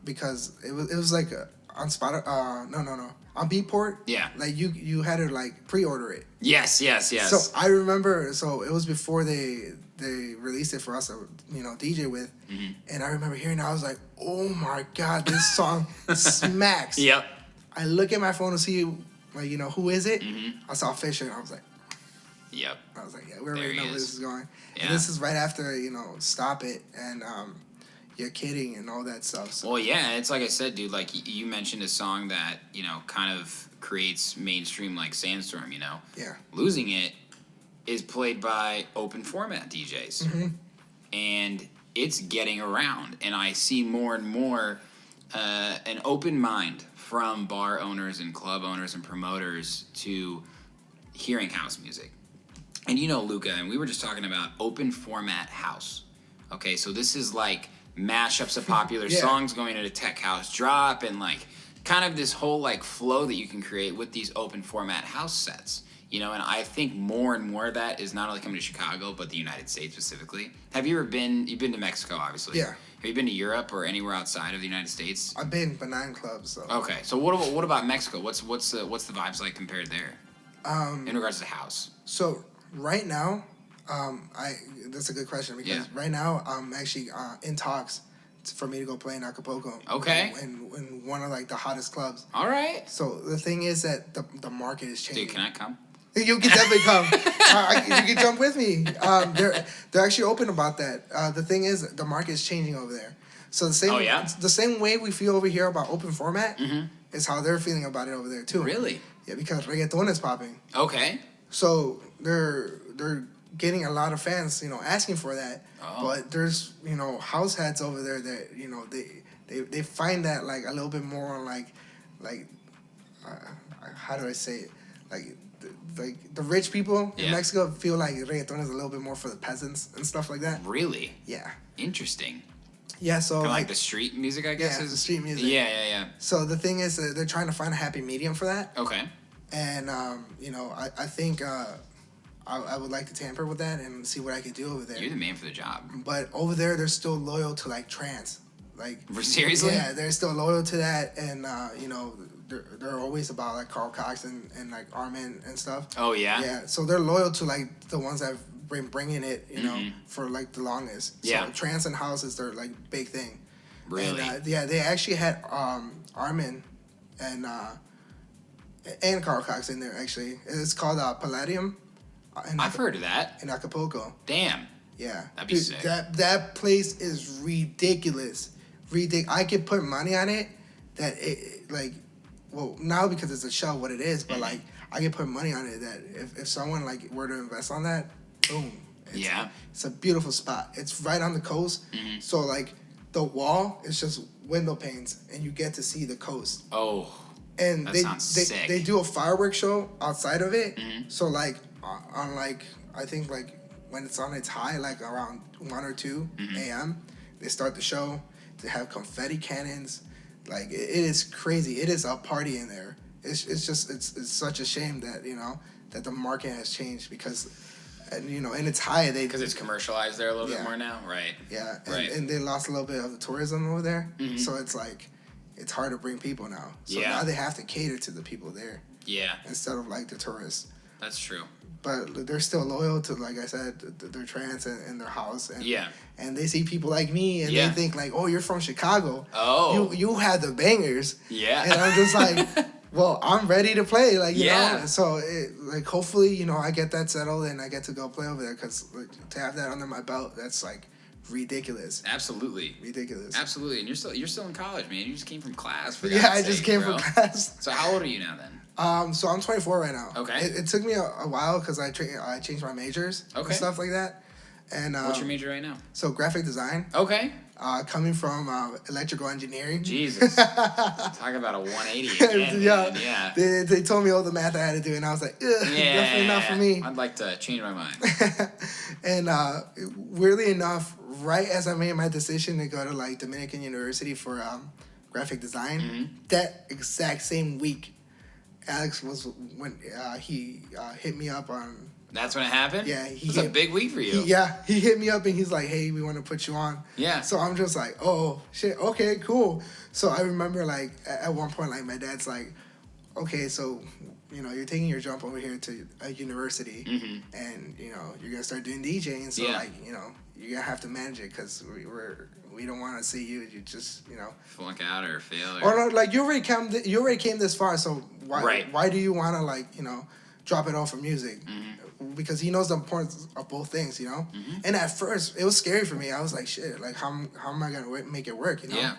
because it was like on Spotify. No. On Beatport. Yeah. Like you had to like pre-order it. Yes. So I remember. So it was before they released it for us to, you know, DJ with, and I remember hearing it. I was like, oh my god, this song smacks. Yep. I look at my phone to see, like, you know, who is it? I saw Fisher, and I was like, yep. yeah, we already know where this is going. Yeah. And this is right after, you know, Stop It and You're Kidding and all that stuff. So. Well, yeah, it's like I said, dude, like you mentioned a song that, you know, kind of creates mainstream like Sandstorm, you know? Yeah. Losing It is played by open format DJs. And it's getting around. And I see more and more an open mind from bar owners and club owners and promoters to hearing house music. And you know, Luca, and we were just talking about open format house. Okay, so this is like mashups of popular songs going into tech house drop, and like kind of this whole like flow that you can create with these open format house sets. You know, and I think more and more of that is not only coming to Chicago, but the United States specifically. Have you ever been, you've been to Mexico, obviously. Yeah. Have you been to Europe or anywhere outside of the United States? I've been to 9 clubs. So. Okay, so what about Mexico? What's the vibes like compared there? In regards to house. So right now, that's a good question, because right now I'm actually in talks for me to go play in Acapulco. Okay. In one of like the hottest clubs. All right. So the thing is that the market is changing. Dude, can I come? You can definitely come. You can jump with me. They're actually open about that. The thing is, the market is changing over there. So the same. Oh, yeah? The same way we feel over here about open format is how they're feeling about it over there too. Really? Yeah, because reggaeton is popping. Okay. So they're getting a lot of fans, asking for that. Oh. But there's, house heads over there that, they find that like a little bit more like how do I say it? Like the rich people in Mexico feel like reggaeton is a little bit more for the peasants and stuff like that. Really? Yeah. Interesting. Yeah, so Kind of like the street music, I guess. Yeah, is the street music. Yeah. So the thing is, they're trying to find a happy medium for that. Okay. And I think I would like to tamper with that and see what I could do over there. You're the man for the job. But over there, they're still loyal to like trance. Like seriously? Yeah, they're still loyal to that, and they're always about like Carl Cox and like Armin and stuff. Oh yeah. Yeah, so they're loyal to like the ones that have been bringing it, for like the longest. Yeah. So trance and house is their like big thing. Really? And, they actually had Armin and Carl Cox in there actually. It's called Palladium. I've heard of that. In Acapulco. Damn. Yeah. That'd be sick. That place is ridiculous. I could put money on it that it like, well, now because it's a show what it is, but like I could put money on it that if someone like were to invest on that, boom. It's a beautiful spot. It's right on the coast. So like the wall is just window panes and you get to see the coast. Oh. And that sounds sick. They do a fireworks show outside of it. So like on like I think like when it's on its high, like around 1 or 2 a.m., they start the show. They have confetti cannons. Like it is crazy. It is a party in there. It's just it's such a shame that that the market has changed because and it's high because it's commercialized there a little bit more now, right? Yeah, right. And they lost a little bit of the tourism over there, so it's like it's hard to bring people now. So now they have to cater to the people there. Yeah. Instead of like the tourists. That's true. But they're still loyal to, like I said, their trance and their house. And, yeah. And they see people like me, and they think like, "Oh, you're from Chicago. Oh, you have the bangers." Yeah. And I'm just like, "Well, I'm ready to play." Like you know. So hopefully I get that settled and I get to go play over there because to have that under my belt, that's like ridiculous. Absolutely. Ridiculous. Absolutely. And you're still in college, man. You just came from class. For yeah, I just came from class. So how old are you now then? So I'm 24 right now. Okay. It took me a while because I changed my majors and stuff like that. And what's your major right now? So graphic design. Okay. Coming from electrical engineering. Jesus. Talk about a 180 again. Yeah. They told me all the math I had to do, and I was like, definitely not for me. I'd like to change my mind. And weirdly enough, right as I made my decision to go to like Dominican University for graphic design, that exact same week, Alex was when he hit me up on. That's when it happened? Yeah. It's a big week for you. He hit me up and he's like, "Hey, we want to put you on." Yeah. So I'm just like, "Oh, shit, okay, cool." So I remember like at one point like my dad's like, "Okay, so you're taking your jump over here to a university and you're going to start doing DJing, so like, you're going to have to manage it cuz we don't want to see you just, flunk out or fail or no, like you already came this far, so why do you want to like, drop it off for music?" Because he knows the importance of both things, And at first, it was scary for me. I was like, shit, like, how am I going to make it work, Yeah.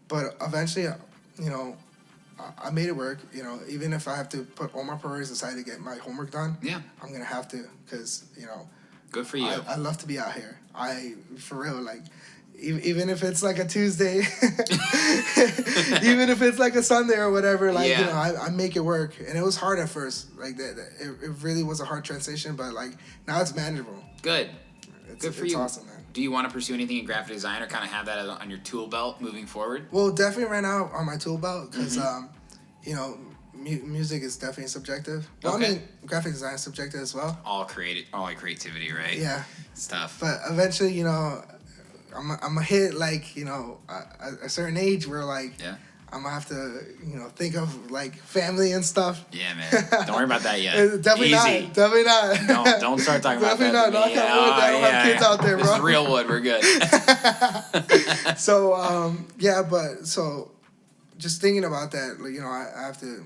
But eventually, I made it work, even if I have to put all my priorities aside to get my homework done. Yeah. I'm going to have to because, Good for you. I love to be out here. For real, like, even if it's like a Tuesday, even if it's like a Sunday or whatever, like, I make it work. And it was hard at first. Like, it really was a hard transition, but, like, now it's manageable. Good. Good for you. It's awesome, man. Do you want to pursue anything in graphic design or kind of have that on your tool belt moving forward? Well, definitely right now on my tool belt because, music is definitely subjective. Well, I mean, graphic design is subjective as well. All creativity, right? Yeah. Stuff. But eventually, I'm gonna hit like a certain age where like I'm gonna have to think of like family and stuff. Yeah, man. Don't worry about that yet. Definitely Easy. not. Definitely not. Don't start talking about that. Definitely not. Knock on wood. I don't have kids out there, bro. This is real wood. We're good. So so just thinking about that, like I have to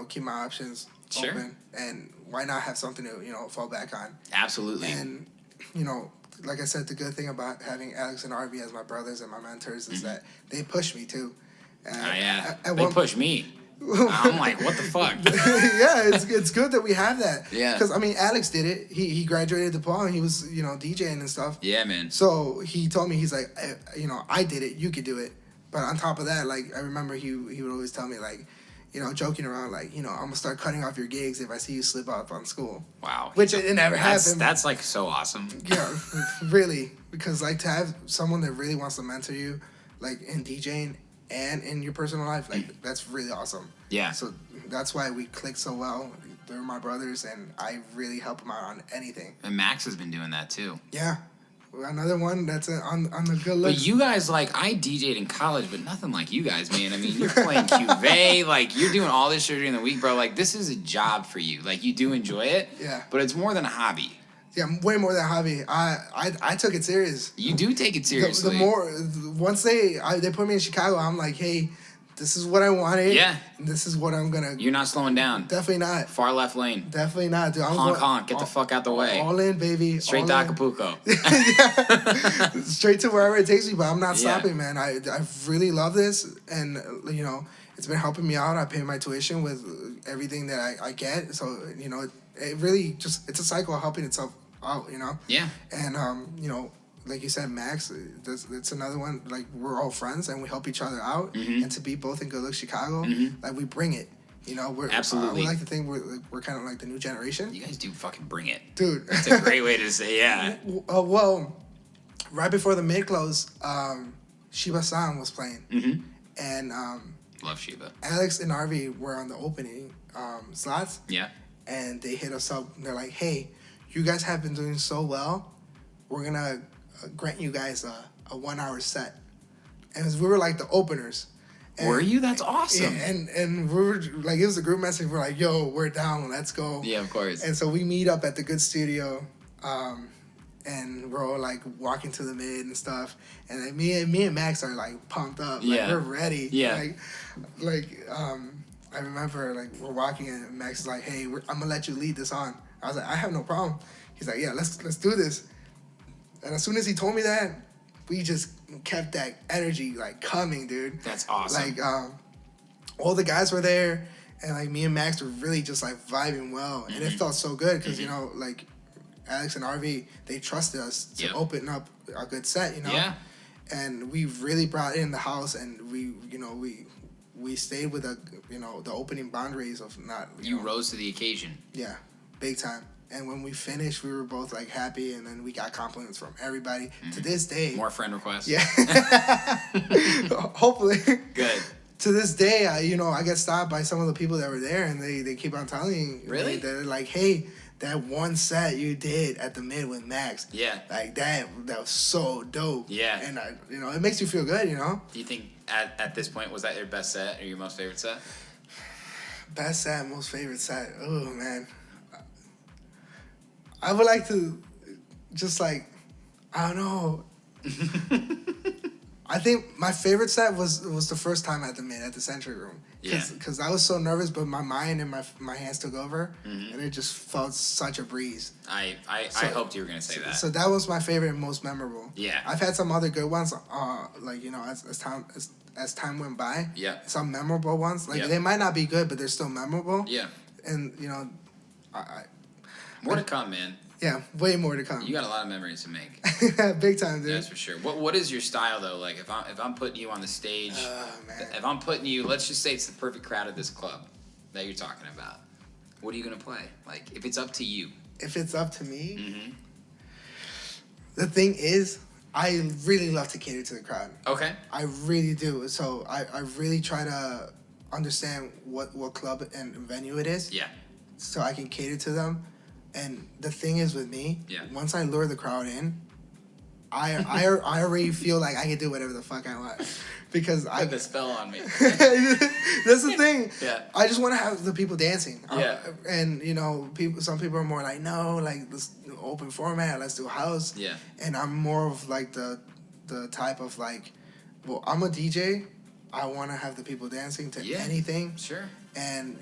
keep my options open, and why not have something to fall back on? Absolutely. And like I said, the good thing about having Alex and Arby as my brothers and my mentors is that they push me too. They push me. I'm like, what the fuck? Yeah, it's good that we have that. Yeah. Because, I mean, Alex did it. He graduated DePaul and he was, DJing and stuff. Yeah, man. So he told me, he's like, I did it. You could do it. But on top of that, like, I remember he would always tell me, like, joking around, like, I'm going to start cutting off your gigs if I see you slip up on school. Wow. Which it never happened. That's, like, so awesome. Yeah, really. Because, like, to have someone that really wants to mentor you, like, in DJing and in your personal life, like, that's really awesome. Yeah. So that's why we click so well. They're my brothers, and I really help them out on anything. And Max has been doing that, too. Yeah. Another one that's on the good list. But you guys, like, I DJ'd in college, but nothing like you guys, man. I mean, you're playing Cuvée, like, you're doing all this shit during the week, bro. Like, this is a job for you. Like, you do enjoy it. Yeah. But it's more than a hobby. Yeah, way more than a hobby. I took it serious. You do take it seriously. The more, once they put me in Chicago, I'm like, hey, this is what I wanted. Yeah. And this is what I'm gonna. You're not slowing down. Definitely not. Far left lane. Definitely not, dude. Honk. Get the fuck out the way. All in, baby. Straight to Acapulco. Yeah. Straight to wherever it takes me, but I'm not Yeah. stopping, man. I really love this, and it's been helping me out. I pay my tuition with everything that I get, so it really it's a cycle helping itself out, Yeah. And like you said, Max, it's another one. Like, we're all friends and we help each other out, and to be both in Good Look Chicago, like, we bring it. We're Absolutely. we like to think we're kind of like the new generation. You guys do fucking bring it. Dude. That's a great way to say, yeah. Well, right before the mid close, Shiba-san was playing, and Love Shiba. Alex and Arvi were on the opening slots. Yeah. And they hit us up. And they're like, "Hey, you guys have been doing so well. We're gonna grant you guys a 1 hour set." And we were like the openers. And, were you? That's awesome. Yeah, and we were like, it was a group message. We're like, "Yo, we're down. Let's go." Yeah, of course. And so we meet up at the Good Studio, and we're all like walking to the mid and stuff. And like, me and Max are like pumped up. Like, Yeah. we're ready. Yeah. I remember, like, we're walking and Max is like, "Hey, I'm gonna let you lead this on." I was like, "I have no problem." He's like, "Yeah, let's do this." And as soon as he told me that, we just kept that energy like coming, dude. That's awesome. Like, all the guys were there, and like me and Max were really just like vibing well, and it felt so good because like Alex and RV, they trusted us to open up a good set, Yeah. And we really brought in the house, and we stayed with the opening boundaries of not. You rose to the occasion. Yeah, big time. And when we finished, we were both like happy, and then we got compliments from everybody. To this day, More friend requests. yeah. Hopefully. Good. To this day, I get stopped by some of the people that were there, and they keep on telling me, Really? they're like, "Hey, that one set you did at the mid with Max, Yeah. like that was so dope." Yeah. And it makes you feel good, Do you think at this point was that your best set or your most favorite set? Best set, most favorite set. Oh man, I would like to just like, I don't know. I think my favorite set was the first time at the mid at the Century Room. Because I was so nervous, but my mind and my hands took over, and it just felt such a breeze. I hoped you were gonna say that. So that was my favorite and most memorable. Yeah. I've had some other good ones, as time went by. Yeah. Some memorable ones, like they might not be good, but they're still memorable. Yeah. And More to come, man. yeah, way more to come. You got a lot of memories to make. Big time, dude. That's for sure. What is your style though? Like if I'm putting you on the stage, Man. if I'm putting you, let's just say it's the perfect crowd at this club that you're talking about. What are you gonna play? Like if it's up to you. If it's up to me, the thing is, I really love to cater to the crowd. Okay. I really do. So I really try to understand what club and venue it is. Yeah. So I can cater to them. And the thing is with me, once I lure the crowd in, I already feel like I can do whatever the fuck I want. Because I Put the spell on me. that's the thing. Yeah. I just want to have the people dancing. Yeah. And some people are more like, no, like let's do open format, let's do house. Yeah. And I'm more of like the type of like, well, I'm a DJ. I want to have the people dancing to anything. Sure. And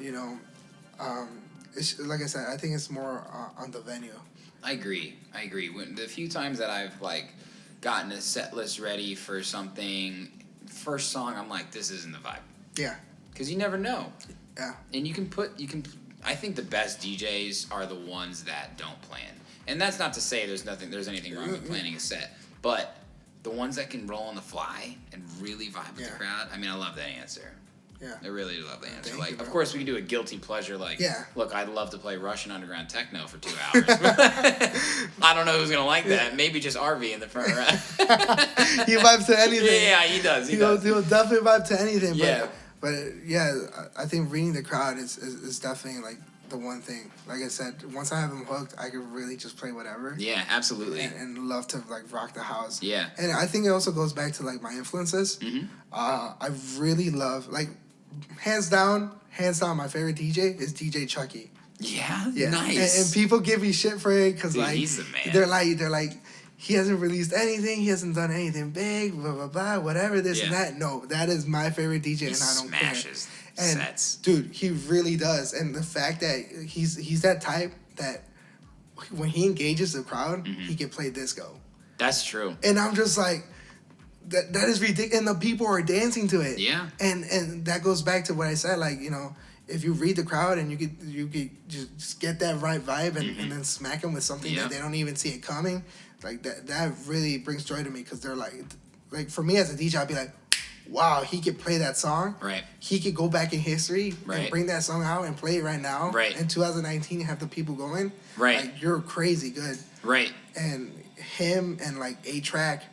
it's like I said, I think it's more on the venue. I agree. When the few times that I've like gotten a set list ready for something, first song I'm like, this isn't the vibe. Yeah. Because you never know. Yeah. And I think the best DJs are the ones that don't plan. And that's not to say there's anything wrong with planning a set, but the ones that can roll on the fly and really vibe with the crowd. I mean, I love that answer. Yeah. I really do love the answer. Thank you, of course, we can do a guilty pleasure. Like, yeah. Look, I'd love to play Russian underground techno for 2 hours. I don't know who's gonna like that. Maybe just RV in the front row. He vibes to anything. Yeah, he does. He'll definitely vibe to anything. Yeah. But yeah, I think reading the crowd is definitely like the one thing. Like I said, once I have him hooked, I can really just play whatever. Yeah, absolutely. And love to like rock the house. Yeah. And I think it also goes back to like my influences. Mm-hmm. I really love like hands down, my favorite DJ is DJ Chucky. Yeah. Yeah. Nice. And people give me shit for it because like he's the man. They're like. He hasn't released anything. He hasn't done anything big. Blah blah blah. Whatever this and that. No, that is my favorite DJ, and I don't smashes care. And sets. dude, he really does. And the fact that he's that type that when he engages the crowd, he can play disco. That's true. And I'm just like, that is ridiculous. And the people are dancing to it. Yeah. And that goes back to what I said. Like, you know, if you read the crowd and you could just get that right vibe and then smack them with something that they don't even see it coming. Like that really brings joy to me because they're like for me as a DJ, I'd be like, wow, he could play that song. Right. He could go back in history and bring that song out and play it right now. Right. In 2019, have the people going. Right. Like, you're crazy good. Right. And him and like A-Track.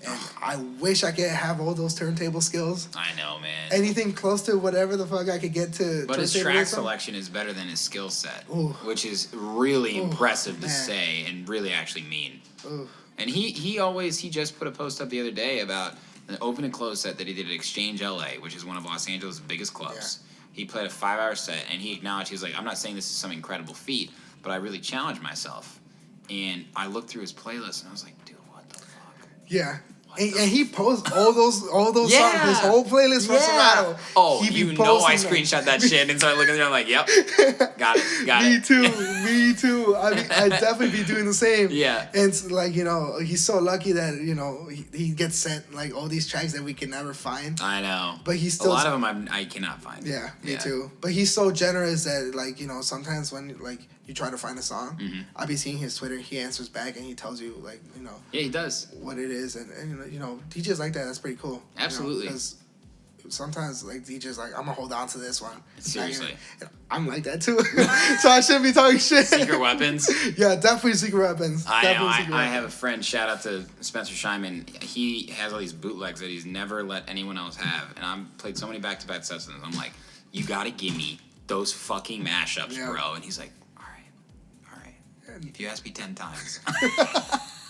And I wish I could have all those turntable skills. I know, man. Anything close to whatever the fuck I could get to. But his track selection is better than his skill set, which is really impressive to say and really actually mean. Ooh. And he just put a post up the other day about an open and close set that he did at Exchange LA, which is one of Los Angeles' biggest clubs. Yeah. He played a 5-hour set, and he acknowledged, he was like, I'm not saying this is some incredible feat, but I really challenged myself. And I looked through his playlist, and I was like, dude, what the fuck? Yeah. And he posts all those songs, his whole playlist from Serato. Oh, you know I screenshot that shit and started looking there. I'm like, yep, got it. Me too. I mean, I'd definitely be doing the same. Yeah. And it's like, you know, he's so lucky that, you know, he gets sent like all these tracks that we can never find. I know. But he's still... A lot of them I cannot find. Yeah, me too. But he's so generous that, like, you know, sometimes when, like, you try to find a song, I'll be seeing his Twitter, he answers back and he tells you, like, you know... Yeah, he does. What it is. And you know, DJs like that, that's pretty cool. Absolutely. Because sometimes, like, DJs like, I'm going to hold on to this one. Seriously. I'm like that, too. So I shouldn't be talking shit. Secret weapons? Yeah, definitely secret weapons. I know. I have a friend, shout out to Spencer Scheinman. He has all these bootlegs that he's never let anyone else have. And I've played so many back-to-back sets with him. I'm like, you got to give me those fucking mashups, bro. And he's like, all right. If you ask me 10 times.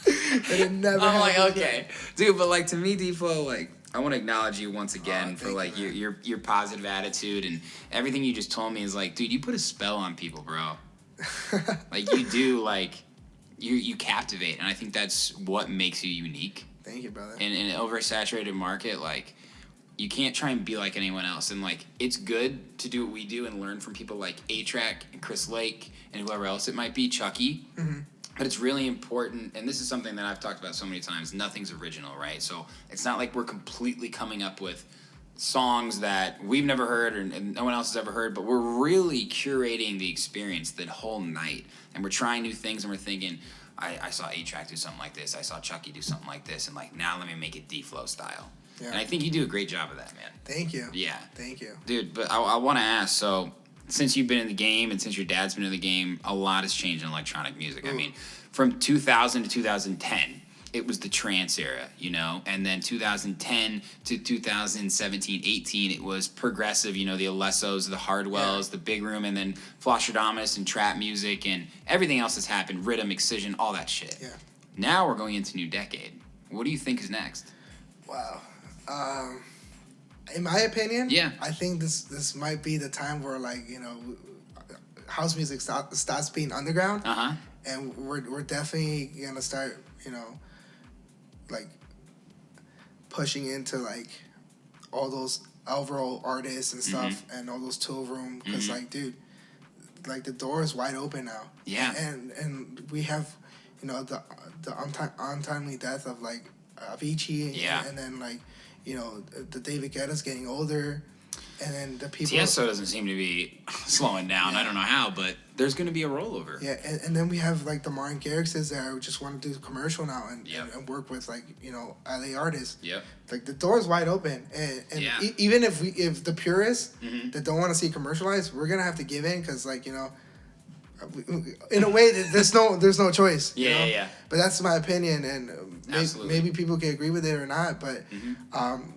It never I'm like, okay. Dude, but like to me, DFLO, like, I want to acknowledge you once again for like your positive attitude, and everything you just told me is like, dude, you put a spell on people, bro. Like you do, like you captivate, and I think that's what makes you unique. Thank you, brother. In an oversaturated market, like you can't try and be like anyone else, and like it's good to do what we do and learn from people like A-Track and Chris Lake and whoever else it might be, Chucky. But it's really important, and this is something that I've talked about so many times, nothing's original, right? So it's not like we're completely coming up with songs that we've never heard and no one else has ever heard, but we're really curating the experience that whole night. And we're trying new things, and we're thinking, I saw A-Track do something like this, I saw Chucky do something like this, and like, now let me make it DFLO style. Yeah. And I think you do a great job of that, man. Thank you. Yeah. Thank you. Dude, but I want to ask, so... Since you've been in the game and since your dad's been in the game, a lot has changed in electronic music. Ooh. I mean, from 2000 to 2010, it was the trance era, you know? And then 2010 to 2017, 18, it was progressive, you know, the Alessos, the Hardwells, the Big Room, and then Flosstradamus and trap music and everything else that's happened, rhythm, excision, all that shit. Yeah. Now we're going into new decade. What do you think is next? Wow. In my opinion, yeah, I think this might be the time where, like, you know, house music starts being underground, and we're definitely gonna start, you know, like pushing into like all those Alvaro artists and stuff, and all those Tool Room, because like, dude, like the door is wide open now. Yeah, and we have the untimely death of like Avicii, and then like the David Guetta's getting older, and then the people. Tiesto doesn't seem to be slowing down. Yeah. I don't know how, but there's going to be a rollover. Yeah, and then we have like the Martin Garrixes that who just want to do commercial now and work with like LA artists. Yep. Like the door's wide open, and even if the purists that don't want to see commercialized, we're gonna have to give in because like in a way there's no choice. Yeah. But that's my opinion, and maybe people can agree with it or not. But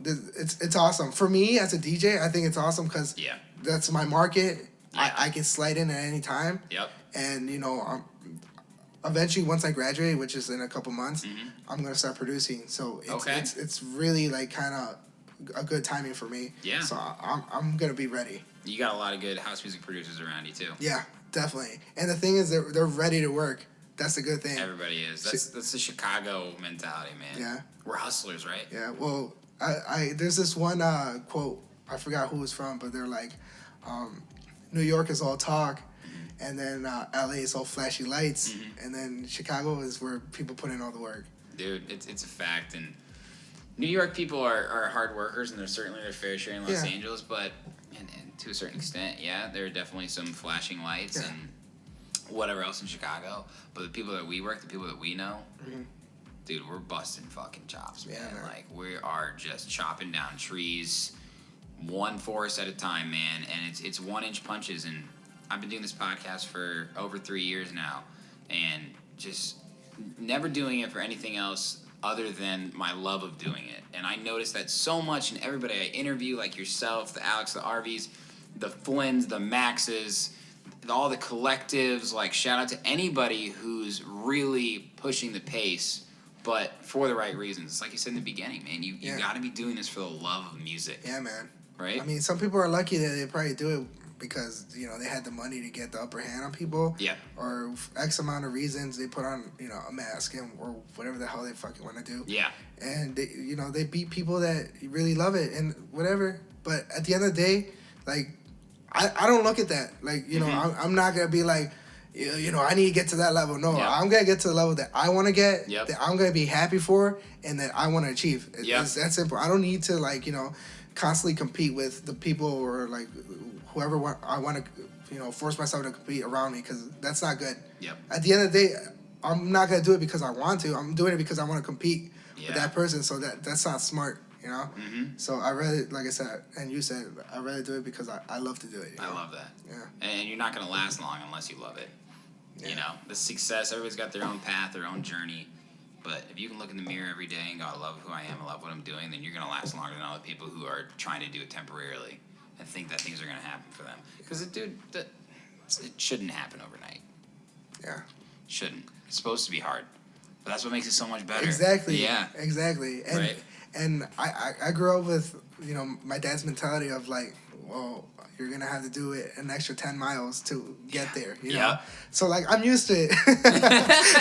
it's awesome for me as a DJ. I think it's awesome because that's my market. Yeah. I can slide in at any time. Yep. And eventually once I graduate, which is in a couple months, I'm gonna start producing. So it's really like kind of a good timing for me. Yeah. So I'm gonna be ready. You got a lot of good house music producers around you too. Yeah, definitely. And the thing is, they're ready to work. That's the good thing. Everybody is. That's the Chicago mentality, man. Yeah. We're hustlers, right? Yeah. Well, I there's this one quote, I forgot who it's from, but they're like, New York is all talk, and then LA is all flashy lights, and then Chicago is where people put in all the work. Dude, it's a fact. And New York people are hard workers, and they're certainly their fair share in Los Angeles, but and to a certain extent, there are definitely some flashing lights and whatever else in Chicago. But the people that we work, the people that we know, dude, we're busting fucking chops, man. Yeah, man. Like, we are just chopping down trees, one forest at a time, man. And it's 1-inch punches. And I've been doing this podcast for over 3 years now, and just never doing it for anything else other than my love of doing it. And I noticed that so much in everybody I interview, like yourself, the Alex, the RVs, the Flynn's, the Maxes, all the collectives. Like, shout out to anybody who's really pushing the pace, but for the right reasons. Like you said in the beginning, man, you got to be doing this for the love of music. Yeah, man. Right? I mean, some people are lucky that they probably do it because, they had the money to get the upper hand on people. Yeah. Or X amount of reasons they put on, a mask or whatever the hell they fucking want to do. Yeah. And, they, they beat people that really love it and whatever. But at the end of the day, like, I don't look at that. Like, I'm not going to be like, I need to get to that level. No, I'm going to get to the level that I want to get, that I'm going to be happy for, and that I want to achieve. It's that simple. I don't need to, like, constantly compete with the people or, like, whoever I want to, force myself to compete around me, because that's not good. Yep. At the end of the day, I'm not going to do it because I want to. I'm doing it because I want to compete with that person, so that's not smart. So I rather, like I said, and you said, I rather do it because I love to do it. I love that. Yeah. And you're not going to last long unless you love it. Yeah. The success, everybody's got their own path, their own journey. But if you can look in the mirror every day and go, I love who I am, I love what I'm doing, then you're going to last longer than other people who are trying to do it temporarily and think that things are going to happen for them. Because, dude, it shouldn't happen overnight. Yeah. Shouldn't. It's supposed to be hard. But that's what makes it so much better. Exactly. Yeah. Exactly. And, right. And I grew up with, my dad's mentality of like, well, you're going to have to do it an extra 10 miles to get there, know? So, like, I'm used to it.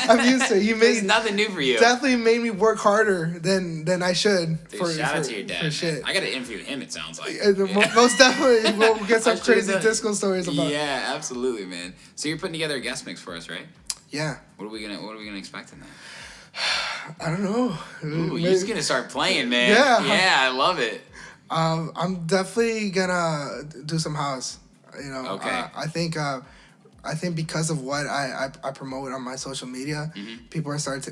I'm used to it. It's nothing new for you. Definitely made me work harder than I should. Dude, shout out to your dad, shit. I got to interview him, it sounds like. Most definitely. We'll get some crazy disco stories about it. Yeah, absolutely, man. So you're putting together a guest mix for us, right? Yeah. What are we gonna expect in that? I don't know. Ooh, you're just gonna start playing, man. Yeah, I love it. I'm definitely gonna do some house. Okay. I think because of what I promote on my social media, people are starting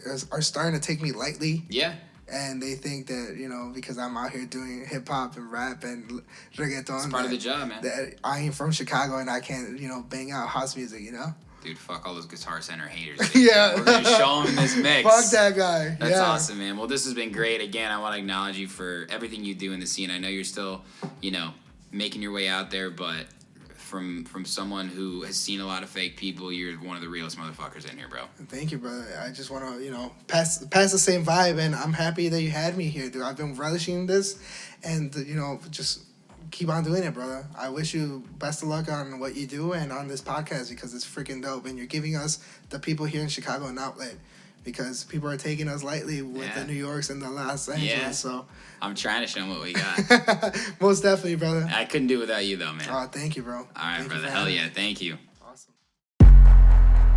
to take me lightly. Yeah. And they think that because I'm out here doing hip hop and rap and reggaeton. It's part of the job, man. That I ain't from Chicago and I can't bang out house music. Dude, fuck all those Guitar Center haters. Yeah. We're going to show them this mix. Fuck that guy. That's awesome, man. Well, this has been great. Again, I want to acknowledge you for everything you do in the scene. I know you're still, making your way out there, but from someone who has seen a lot of fake people, you're one of the realest motherfuckers in here, bro. Thank you, brother. I just want to, pass the same vibe, and I'm happy that you had me here, dude. I've been relishing this, and, just keep on doing it, brother. I wish you best of luck on what you do and on this podcast, because it's freaking dope. And you're giving us, the people here in Chicago, an outlet, because people are taking us lightly with the New Yorks and the Los Angeles. Yeah. So I'm trying to show them what we got. Most definitely, brother. I couldn't do it without you, though, man. Oh, thank you, bro. All right, brother. Hell yeah. Thank you.